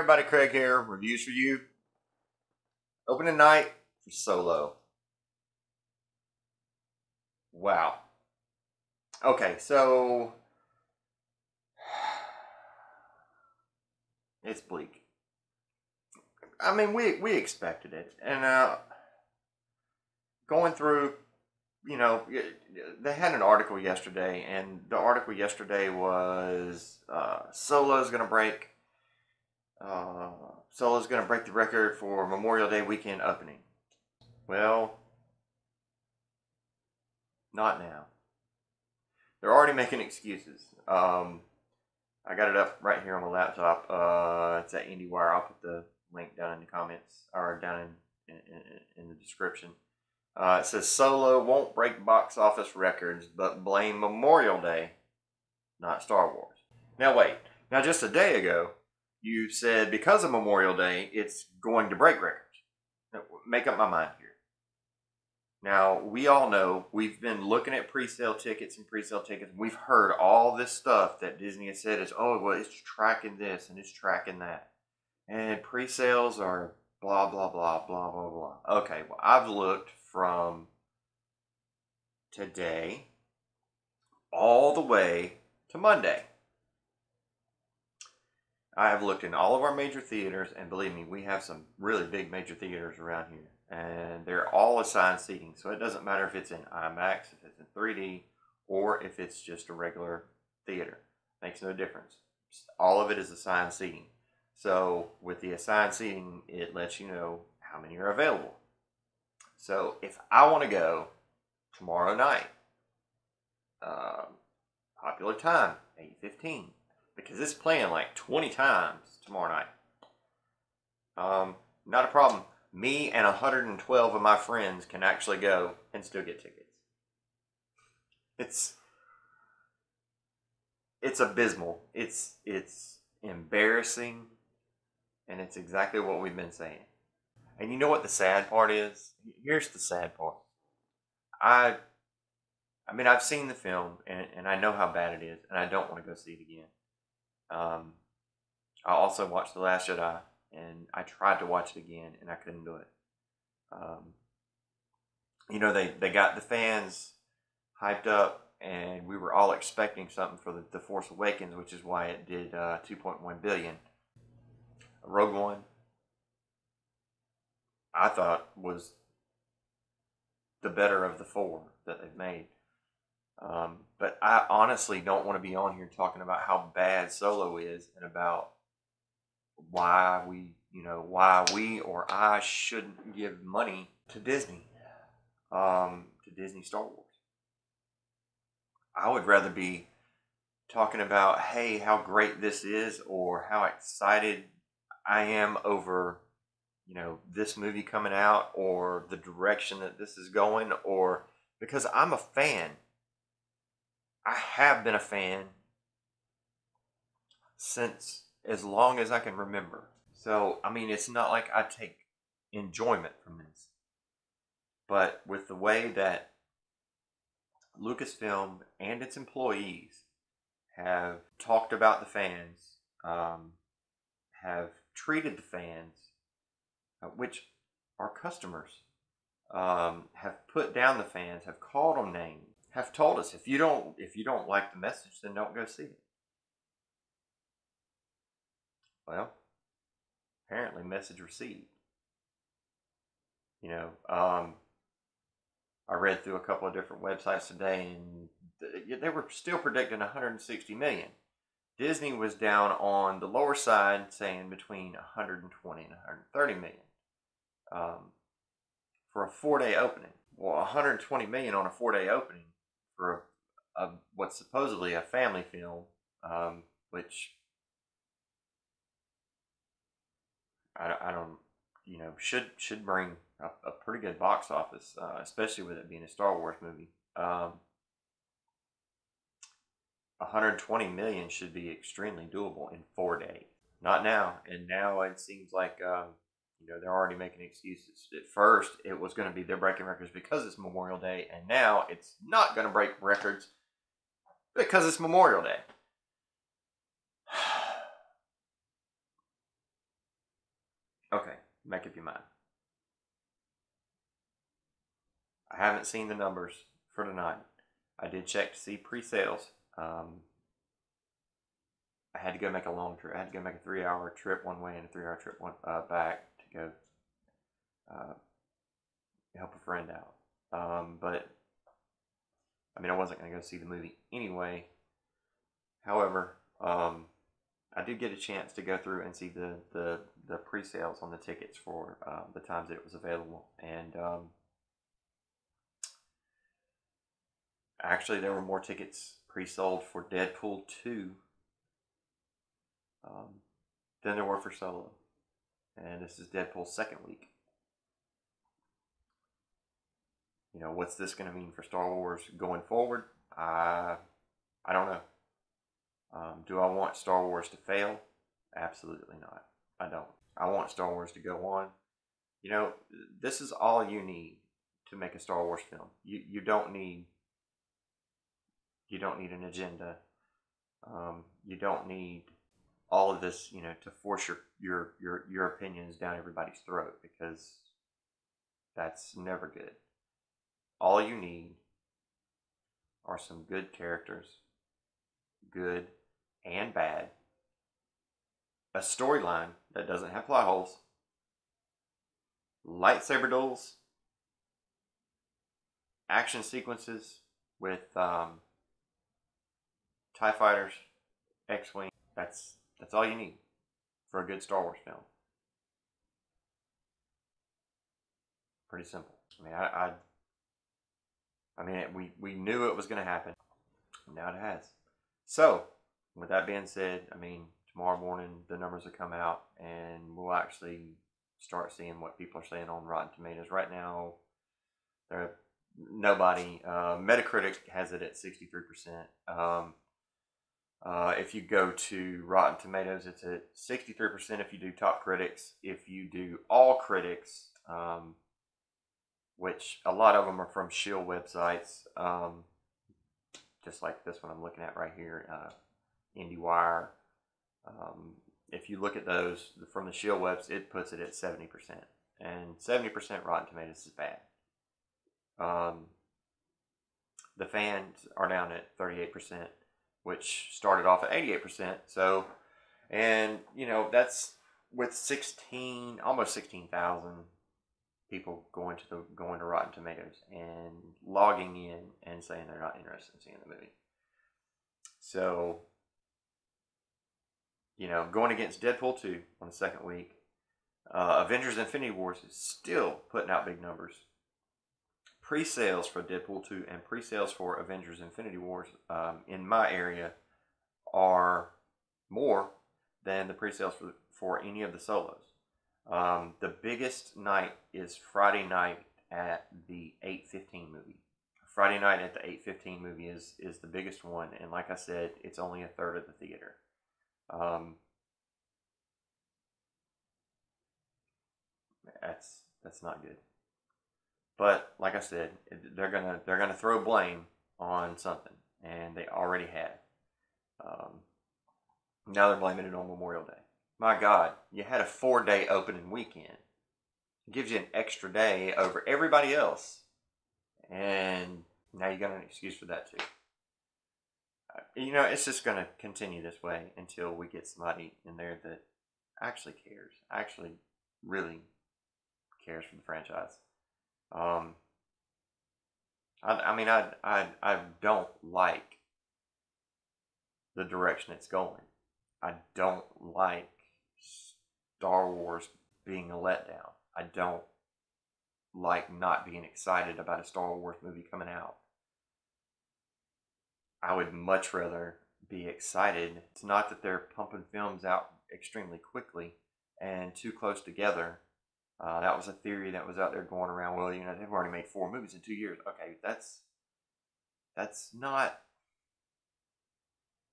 everybody, Craig here. Reviews for you. Opening night for Solo. Wow. Okay, so it's bleak. I mean, we expected it, and going through, they had an article yesterday, and the article yesterday was Solo's gonna break the record for Memorial Day weekend opening. Well, not now. They're already making excuses. I got it up right here on my laptop. It's at IndieWire. I'll put the link down in the comments or down in the description. It says Solo won't break box office records, but blame Memorial Day, not Star Wars. Now wait. Now just a day ago, you said because of Memorial Day, it's going to break records. Now, make up my mind here. Now, we all know, we've been looking at pre-sale tickets and pre-sale tickets. We've heard all this stuff that Disney has said is, oh, well, it's tracking this and it's tracking that. And pre-sales are blah, blah, blah, blah, blah, blah. Okay, well, I've looked from today all the way to Monday. I have looked in all of our major theaters, and believe me, we have some really big major theaters around here. And they're all assigned seating. So it doesn't matter if it's in IMAX, if it's in 3D, or if it's just a regular theater. Makes no difference. All of it is assigned seating. So with the assigned seating, it lets you know how many are available. So if I want to go tomorrow night, popular time, 8:15, because it's playing like 20 times tomorrow night. Not a problem. Me and 112 of my friends can actually go and still get tickets. It's abysmal. It's embarrassing, and it's exactly what we've been saying. And you know what the sad part is? Here's the sad part. I mean, I've seen the film, and I know how bad it is, and I don't want to go see it again. I also watched The Last Jedi, and I tried to watch it again, and I couldn't do it. They got the fans hyped up, and we were all expecting something for the Force Awakens, which is why it did $2.1 billion. Rogue One, I thought, was the better of the four that they've made. But I honestly don't want to be on here talking about how bad Solo is and about why we or I shouldn't give money to Disney, to Disney Star Wars. I would rather be talking about, hey, how great this is, or how excited I am over, this movie coming out, or the direction that this is going, or because I'm a fan. I have been a fan since as long as I can remember. So, I mean, it's not like I take enjoyment from this. But with the way that Lucasfilm and its employees have talked about the fans, have treated the fans, which are customers, have put down the fans, have called them names, have told us, if you don't like the message, then don't go see it. Well, apparently message received. I read through a couple of different websites today, and they were still predicting 160 million. Disney was down on the lower side, saying between 120 and 130 million for a 4-day opening. Well, 120 million on a 4-day opening for what's supposedly a family film, which I don't, should bring a pretty good box office, especially with it being a Star Wars movie. 120 million should be extremely doable in 4 days. Not now, and now it seems like they're already making excuses. At first, it was going to be they're breaking records because it's Memorial Day, and now it's not going to break records because it's Memorial Day. make up your mind. I haven't seen the numbers for tonight. I did check to see pre-sales. I had to go make a long trip. I had to go make a 3-hour trip one way and a 3-hour trip back to go help a friend out. But I mean, I wasn't going to go see the movie anyway. However, I did get a chance to go through and see the pre-sales on the tickets for the times that it was available, and actually there were more tickets pre-sold for Deadpool 2 than there were for Solo, and this is Deadpool's second week. You know, what's this going to mean for Star Wars going forward? I don't know. Do I want Star Wars to fail? Absolutely not. I don't. I want Star Wars to go on. You know, this is all you need to make a Star Wars film. You don't need an agenda. You don't need all of this, you know, to force your opinions down everybody's throat, because that's never good. All you need are some good characters, good and bad, a storyline that doesn't have plot holes, lightsaber duels, action sequences with TIE fighters, X-Wing. That's all you need for a good Star Wars film. Pretty simple. I mean, we knew it was going to happen. Now it has. So, with that being said, I mean, tomorrow morning the numbers will come out, and we'll actually start seeing what people are saying on Rotten Tomatoes. Right now, nobody. Metacritic has it at 63%. If you go to Rotten Tomatoes, it's at 63% if you do top critics. If you do all critics, which a lot of them are from shill websites, just like this one I'm looking at right here, IndieWire. If you look at those from the shill webs, it puts it at 70%, and 70% Rotten Tomatoes is bad. The fans are down at 38%, which started off at 88%. So, and you know, that's with almost 16,000 people going to Rotten Tomatoes and logging in and saying they're not interested in seeing the movie. So, you know, going against Deadpool 2 on the second week, Avengers Infinity Wars is still putting out big numbers. Pre-sales for Deadpool 2 and pre-sales for Avengers Infinity Wars in my area are more than the pre-sales for any of the solos. The biggest night is Friday night at the 8:15 movie. Friday night at the 8:15 movie is the biggest one, and like I said, it's only a third of the theater. That's not good. But like I said, they're gonna throw blame on something, and they already have. Now they're blaming it on Memorial Day. My God, you had a 4-day opening weekend. It gives you an extra day over everybody else, and now you got an excuse for that too. You know, it's just gonna continue this way until we get somebody in there that actually cares, actually really cares for the franchise. I mean, I don't like the direction it's going. I don't like Star Wars being a letdown. I don't like not being excited about a Star Wars movie coming out. I would much rather be excited. It's not that they're pumping films out extremely quickly and too close together. That was a theory that was out there going around. Well, you know, they've already made 4 movies in 2 years. Okay, that's not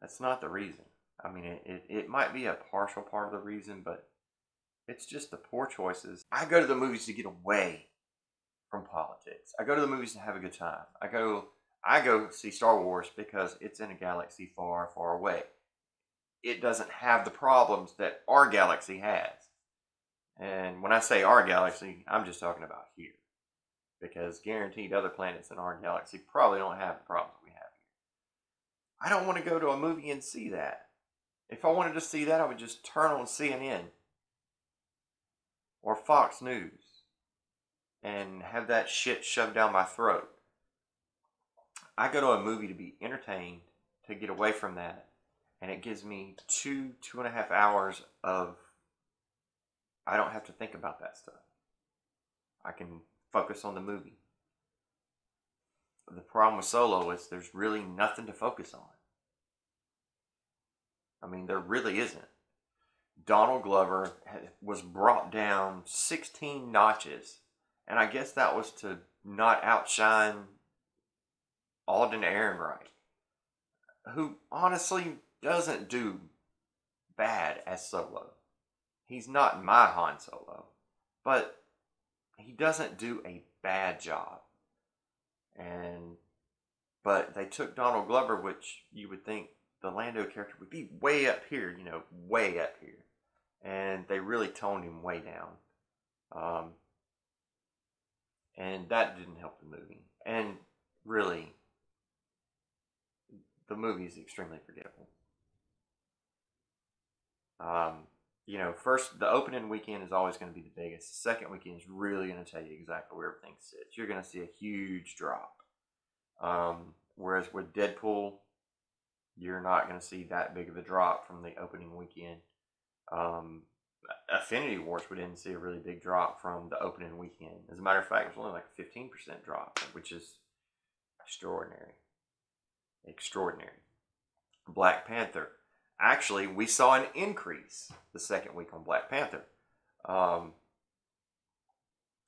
the reason. I mean, it might be a partial part of the reason, but it's just the poor choices. I go to the movies to get away from politics. I go to the movies to have a good time. I go see Star Wars because it's in a galaxy far, far away. It doesn't have the problems that our galaxy has. And when I say our galaxy, I'm just talking about here. Because guaranteed other planets in our galaxy probably don't have the problems we have here. I don't want to go to a movie and see that. If I wanted to see that, I would just turn on CNN or Fox News and have that shit shoved down my throat. I go to a movie to be entertained, to get away from that, and it gives me 2.5 hours of, I don't have to think about that stuff. I can focus on the movie. The problem with Solo is there's really nothing to focus on. I mean, there really isn't. Donald Glover was brought down 16 notches, and I guess that was to not outshine Alden Ehrenreich, who honestly doesn't do bad as Solo. He's not my Han Solo, but he doesn't do a bad job. But they took Donald Glover, which you would think the Lando character would be way up here, way up here. And they really toned him way down. And that didn't help the movie. And really, the movie is extremely forgettable. First, the opening weekend is always going to be the biggest. The second weekend is really going to tell you exactly where everything sits. You're going to see a huge drop. Whereas with Deadpool, you're not going to see that big of a drop from the opening weekend. Affinity Wars, we didn't see a really big drop from the opening weekend. As a matter of fact, it was only like a 15% drop, which is extraordinary. Extraordinary. Black Panther. Actually, we saw an increase the second week on Black Panther. And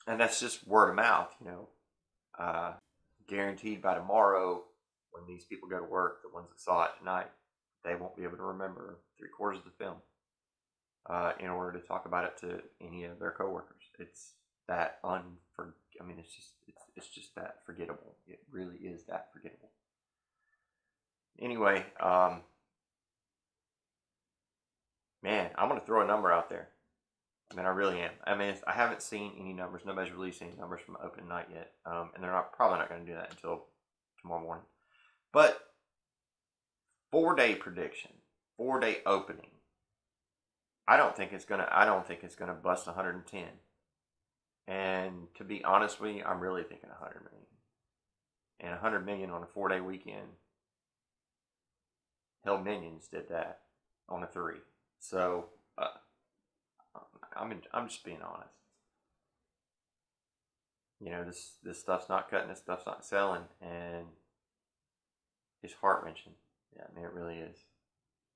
that's just word of mouth, guaranteed by tomorrow, when these people go to work, the ones that saw it tonight, they won't be able to remember 3/4 of the film in order to talk about it to any of their coworkers. It's that it's just that forgettable. It really is that forgettable. Anyway, man, I'm going to throw a number out there. I mean, I really am. I mean, I haven't seen any numbers. Nobody's released any numbers from opening night yet. And they're probably not going to do that until tomorrow morning. But 4-day prediction, 4-day opening. I don't think it's gonna bust 110. And to be honest with you, I'm really thinking 100 million. And 100 million on a 4-day weekend. Hell, Minions did that on a 3. So I'm just being honest. This stuff's not cutting, this stuff's not selling, and it's heart-wrenching. Yeah, I mean, it really is.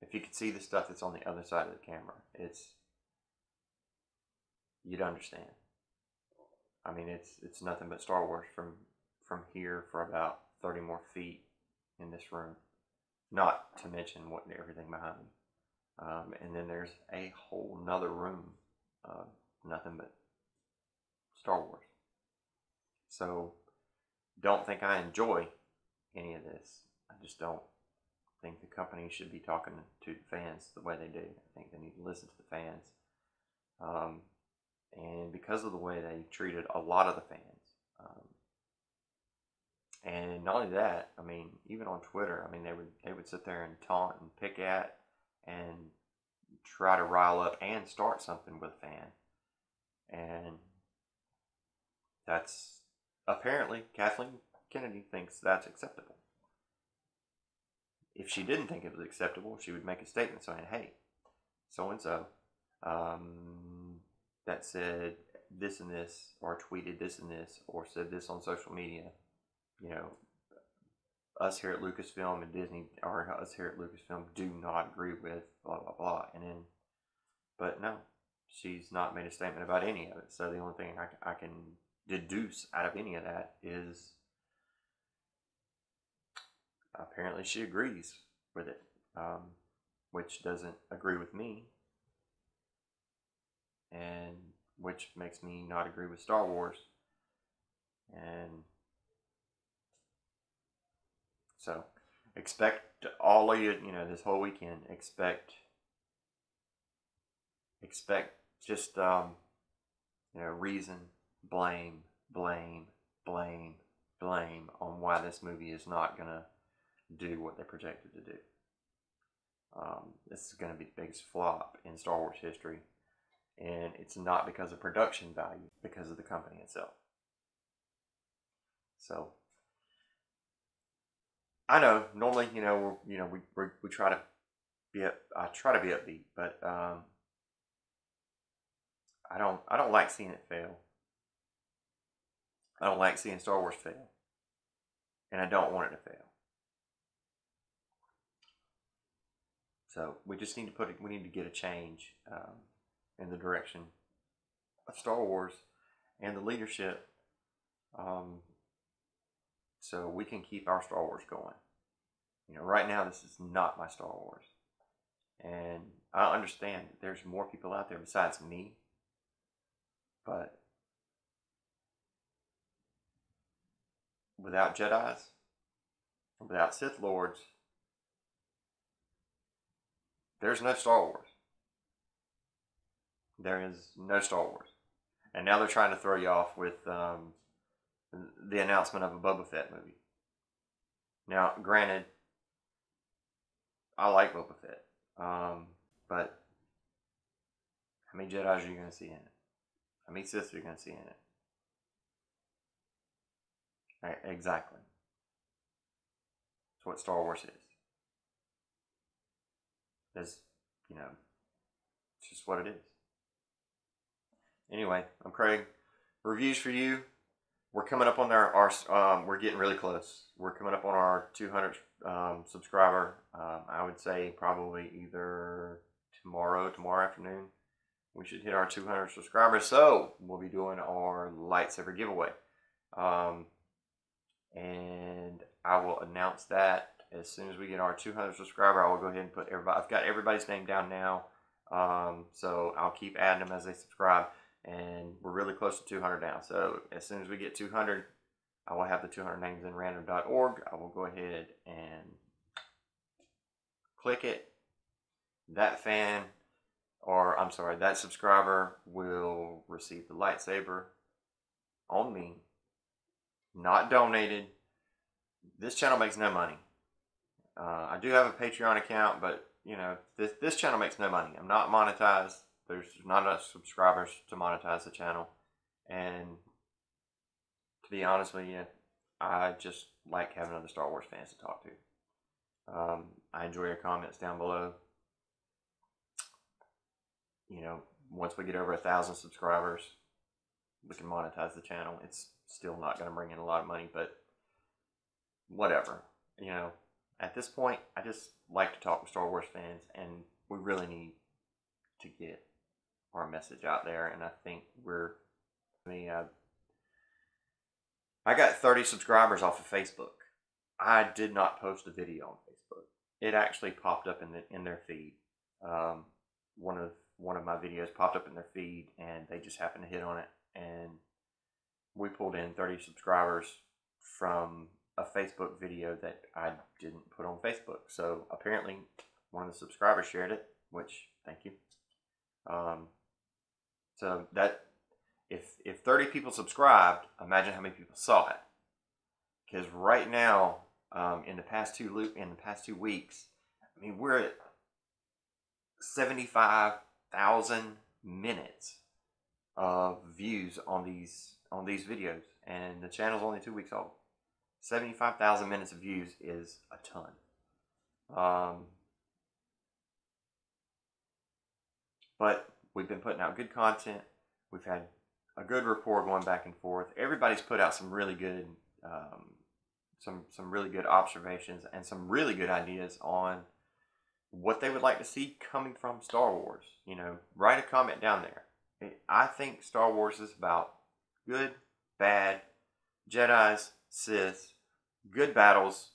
If you could see the stuff that's on the other side of the camera, you'd understand. I mean, it's nothing but Star Wars from here for about 30 more feet in this room. Not to mention everything behind me. And then there's a whole nother room of nothing but Star Wars. So don't think I enjoy any of this. I just don't think the company should be talking to the fans the way they do. I think they need to listen to the fans. And because of the way they treated a lot of the fans. And not only that, I mean, even on Twitter, I mean, they would sit there and taunt and pick at and try to rile up and start something with a fan. And that's apparently Kathleen Kennedy thinks that's acceptable. If she didn't think it was acceptable, she would make a statement saying, hey, so-and-so that said this and this, or tweeted this and this, or said this on social media, us here at Lucasfilm and Disney, or us here at Lucasfilm do not agree with blah, blah, blah. But no, she's not made a statement about any of it. So the only thing I can deduce out of any of that is apparently she agrees with it, which doesn't agree with me, and which makes me not agree with Star Wars. And so expect all of you, this whole weekend, expect just reason, blame, blame, blame, blame on why this movie is not going to do what they projected to do. This is going to be the biggest flop in Star Wars history. And it's not because of production value, because of the company itself. So, I know normally, we try to I try to be upbeat, but I don't like seeing it fail. I don't like seeing Star Wars fail, and I don't want it to fail. So we just need to we need to get a change in the direction of Star Wars and the leadership, so we can keep our Star Wars going. Right now this is not my Star Wars, and I understand that there's more people out there besides me, but without Jedis, without Sith Lords, there's no Star Wars. There is no Star Wars. And now they're trying to throw you off with the announcement of a Boba Fett movie. Now, granted, I like Boba Fett. But how many Jedis are you going to see in it? How many Sith are you going to see in it? Right, exactly. That's what Star Wars is. It's just what it is. Anyway, I'm Craig. Reviews for you. We're coming up on we're getting really close. We're coming up on our 200 subscriber. I would say probably either tomorrow afternoon, we should hit our 200 subscribers. So we'll be doing our lightsaber giveaway. And I will announce that as soon as we get our 200 subscriber. I will go ahead and put everybody. I've got everybody's name down now. So I'll keep adding them as they subscribe. And we're really close to 200 now. So as soon as we get 200, I will have the 200 names in random.org. I will go ahead and click it. That that subscriber will receive the lightsaber on me, not donated. This channel makes no money. I do have a Patreon account, but this channel makes no money. I'm not monetized. There's not enough subscribers to monetize the channel. And to be honest with you, I just like having other Star Wars fans to talk to. I enjoy your comments down below. Once we get over 1,000 subscribers, we can monetize the channel. It's still not going to bring in a lot of money, but whatever. At this point, I just like to talk with Star Wars fans, and we really need to get our message out there. And I think I got 30 subscribers off of Facebook. I did not post a video on Facebook. It actually popped up in their feed. One of my videos popped up in their feed, and they just happened to hit on it, and we pulled in 30 subscribers from a Facebook video that I didn't put on Facebook. So apparently one of the subscribers shared it, which, thank you. So that if 30 people subscribed, imagine how many people saw it. Because right now, in the past 2 weeks, I mean, we're at 75,000 minutes of views on these videos, and the channel's only 2 weeks old. 75,000 minutes of views is a ton. But we've been putting out good content. We've had a good rapport going back and forth. Everybody's put out some really good, some really good observations and some really good ideas on what they would like to see coming from Star Wars. Write a comment down there. I think Star Wars is about good, bad, Jedis, Sith, good battles,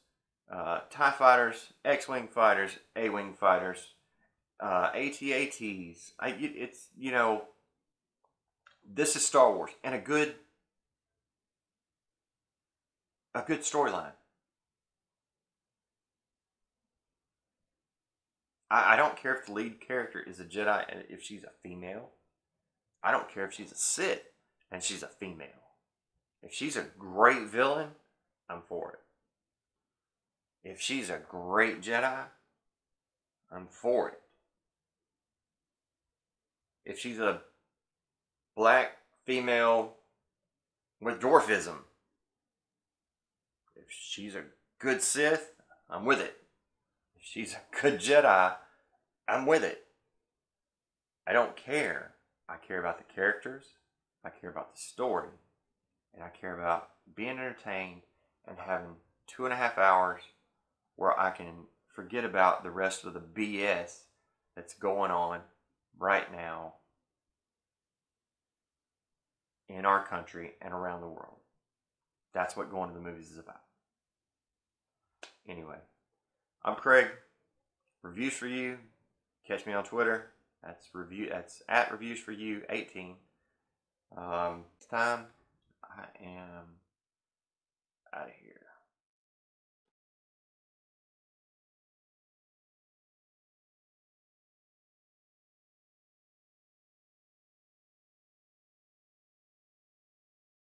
TIE fighters, X-Wing fighters, A-Wing fighters, AT-ATs. This is Star Wars, and a good storyline. I don't care if the lead character is a Jedi, if she's a female. I don't care if she's a Sith and she's a female. If she's a great villain, I'm for it. If she's a great Jedi, I'm for it. If she's a black female with dwarfism, if she's a good Sith, I'm with it. If she's a good Jedi, I'm with it. I don't care. I care about the characters, I care about the story, and I care about being entertained and having 2.5 hours where I can forget about the rest of the BS that's going on right now in our country and around the world. That's what going to the movies is about. Anyway, I'm Craig. Reviews for you. Catch me on Twitter. That's at Reviews for You 18. This time I am out of here.